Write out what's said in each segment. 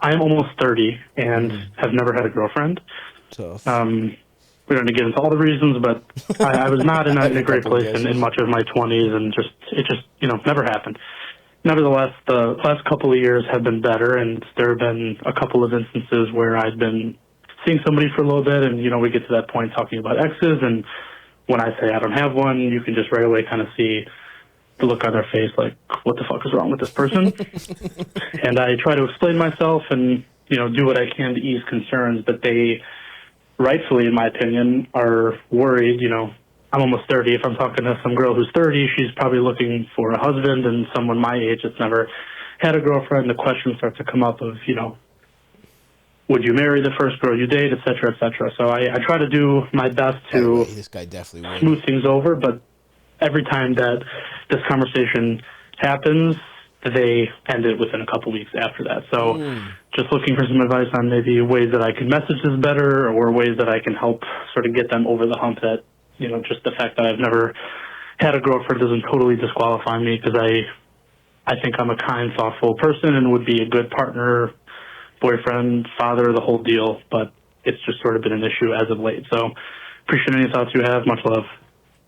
I'm almost 30 and have never had a girlfriend. Tough. We don't need to get into all the reasons, but I was not in a great place in much of my 20s, and it just never happened. Nevertheless, the last couple of years have been better, and there have been a couple of instances where I've been seeing somebody for a little bit, and we get to that point talking about exes, and when I say I don't have one, you can just right away kind of see the look on their face, like, what the fuck is wrong with this person? And I try to explain myself and do what I can to ease concerns, but they, rightfully, in my opinion, are worried. I'm almost 30. If I'm talking to some girl who's 30, she's probably looking for a husband, and someone my age that's never had a girlfriend, the questions start to come up of, would you marry the first girl you date, et cetera, et cetera. So I try to do my best to this guy definitely would. smooth things over, but every time that this conversation happens, they end it within a couple weeks after that. So just looking for some advice on maybe ways that I can message this better, or ways that I can help sort of get them over the hump that, just the fact that I've never had a girlfriend doesn't totally disqualify me, because I think I'm a kind, thoughtful person and would be a good partner, boyfriend, father, the whole deal, but it's just sort of been an issue as of late. So appreciate any thoughts you have. Much love.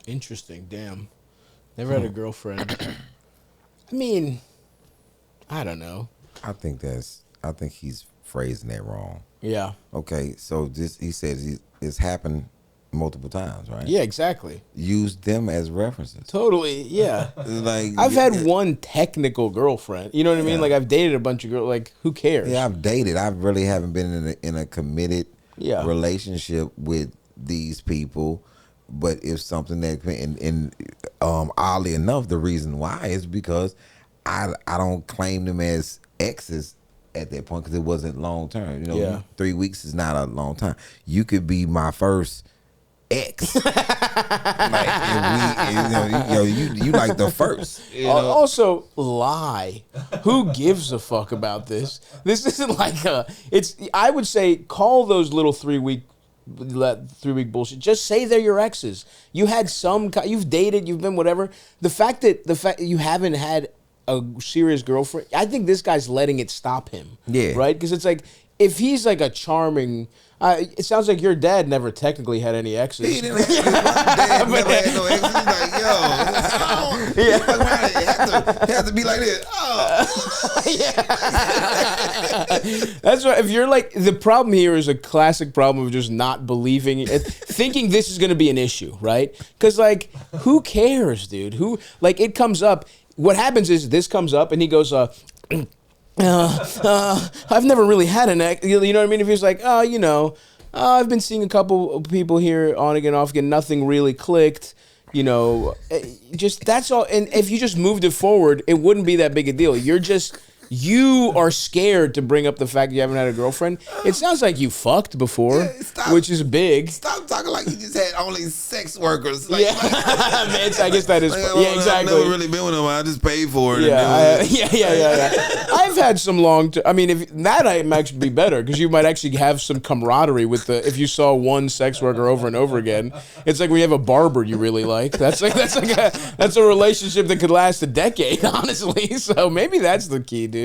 Interesting. Damn. Never had a girlfriend. I mean, I don't know. I think he's phrasing that wrong. Yeah. Okay, so he says it's happened multiple times, right? Yeah, exactly. Use them as references. Totally, yeah. Like, I've had one technical girlfriend. You know what I mean? Yeah. Like, I've dated a bunch of girls. Like, who cares? Yeah, I've dated. I really haven't been in a committed relationship with these people. But if something that and oddly enough, the reason why is because I don't claim them as exes at that point, because it wasn't long term. 3 weeks is not a long time. You could be my first ex. You like the first. Also, lie. Who gives a fuck about this? This isn't like I would say call those little 3 week bullshit. Just say they're your exes. You had you've dated, you've been whatever. The fact that you haven't had a serious girlfriend, I think this guy's letting it stop him. Yeah. Right? Because it's like, if he's like a charming, it sounds like your dad never technically had any exes. He didn't have, my dad never had no exes. He's like, it has to be like this. That's right. If you're like, the problem here is a classic problem of just not believing, thinking this is going to be an issue, right? Because like, who cares, dude? It comes up. What happens is this comes up and he goes, I've never really had an ex. You know what I mean? If he's like, I've been seeing a couple of people here on again, off again, nothing really clicked. Just that's all. And if you just moved it forward, it wouldn't be that big a deal. You are scared to bring up the fact you haven't had a girlfriend. It sounds like you fucked before, which is big. Stop talking like you just had only sex workers. Like, Man, I guess that is. Yeah, exactly. I've never really been with them. I just paid for it. Yeah. I've had some if that might actually be better, because you might actually have some camaraderie with if you saw one sex worker over and over again. It's like when you have a barber you really like. That's a relationship that could last a decade, honestly. So maybe that's the key, dude.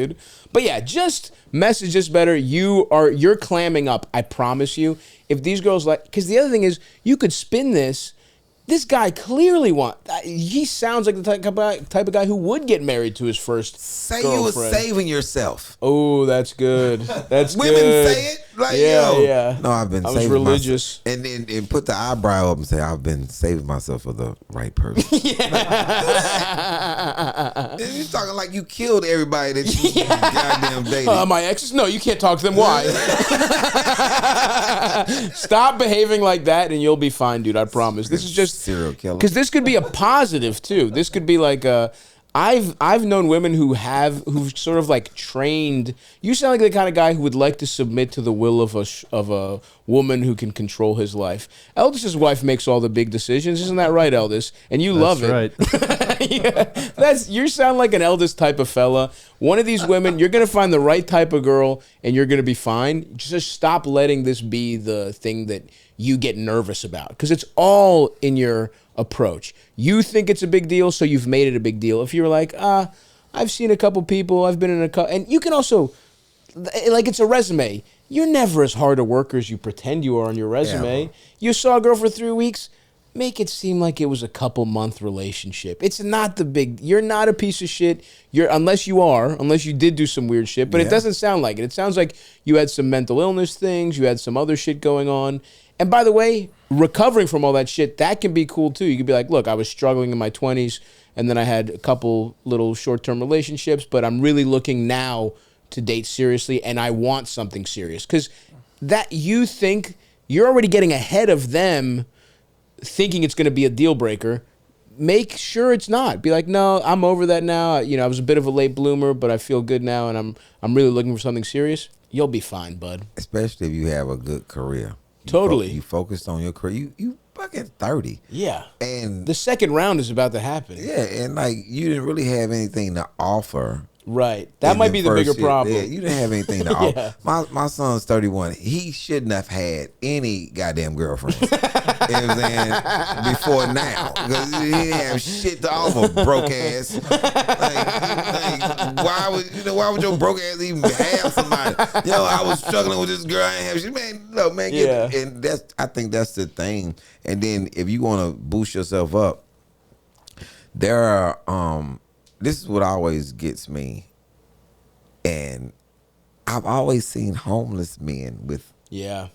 But yeah, just message this better. You're clamming up. I promise you. If these girls because the other thing is, you could spin this. This guy clearly he sounds like the type of guy who would get married to his first girlfriend. You were saving yourself. Oh, that's good. That's Women good. say it. Like, yeah. No, I've been saving was religious. myself. And put the eyebrow up and say, I've been saving myself for the right person. And you're talking like you killed everybody that you goddamn dated. My exes? No, you can't talk to them. Why? Stop behaving like that and you'll be fine, dude. I promise. This is just serial killer. Because this could be a positive too. This could be like I've known women who've sort of like trained. You sound like the kind of guy who would like to submit to the will of a woman who can control his life. Eldis's wife makes all the big decisions, isn't that right, Eldis? And you love it. Right. You sound like an Eldis type of fella. One of these women, you're gonna find the right type of girl, and you're gonna be fine. Just stop letting this be the thing that you get nervous about, because it's all in your approach. You think it's a big deal, so you've made it a big deal. If you're like, I've seen a couple people, I've been in a couple, and you can also like it's a resume. You're never as hard a worker as you pretend you are on your resume. Yeah, you saw a girl for 3 weeks. Make it seem like it was a couple-month relationship. It's not the big. You're not a piece of shit. Unless you did do some weird shit. But it doesn't sound like it. It sounds like you had some mental illness things. You had some other shit going on. And by the way, recovering from all that shit, that can be cool too. You could be like, look, I was struggling in my 20s, and then I had a couple little short-term relationships, but I'm really looking now to date seriously, and I want something serious. Because that you think you're already getting ahead of them, thinking it's going to be a deal breaker. Make sure it's not. Be like, no, I'm over that now. I was a bit of a late bloomer, but I feel good now, and I'm really looking for something serious. You'll be fine, bud. Especially if you have a good career. Totally. You focused on your career. You fucking 30. Yeah. And the second round is about to happen. Yeah, and like you didn't really have anything to offer. Right. That might be the bigger problem. Yeah, you didn't have anything to offer. My son's 31. He shouldn't have had any goddamn girlfriend. You know what I'm saying? Before now. Because he didn't have shit to offer, broke ass. Like, why would your broke ass even have somebody? I was struggling with this girl. I ain't have shit. Man, look, man. And I think that's the thing. And then if you want to boost yourself up, there are this is what always gets me, and I've always seen homeless men with women.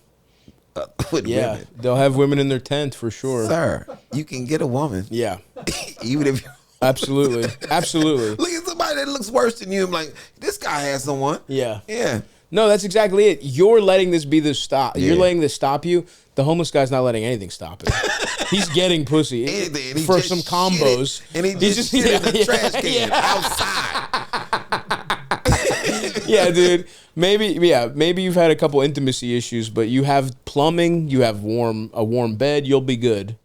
They'll have women in their tent for sure. Sir, you can get a woman. Yeah, even if you absolutely. Look at somebody that looks worse than you. I'm like, this guy has someone. Yeah. No, that's exactly it. You're letting this be the stop. Yeah. You're letting this stop you. The homeless guy's not letting anything stop him. He's getting pussy for some combos. And he just shit in the trash can outside. Yeah, dude. Maybe you've had a couple intimacy issues, but you have plumbing, you have a warm bed, you'll be good.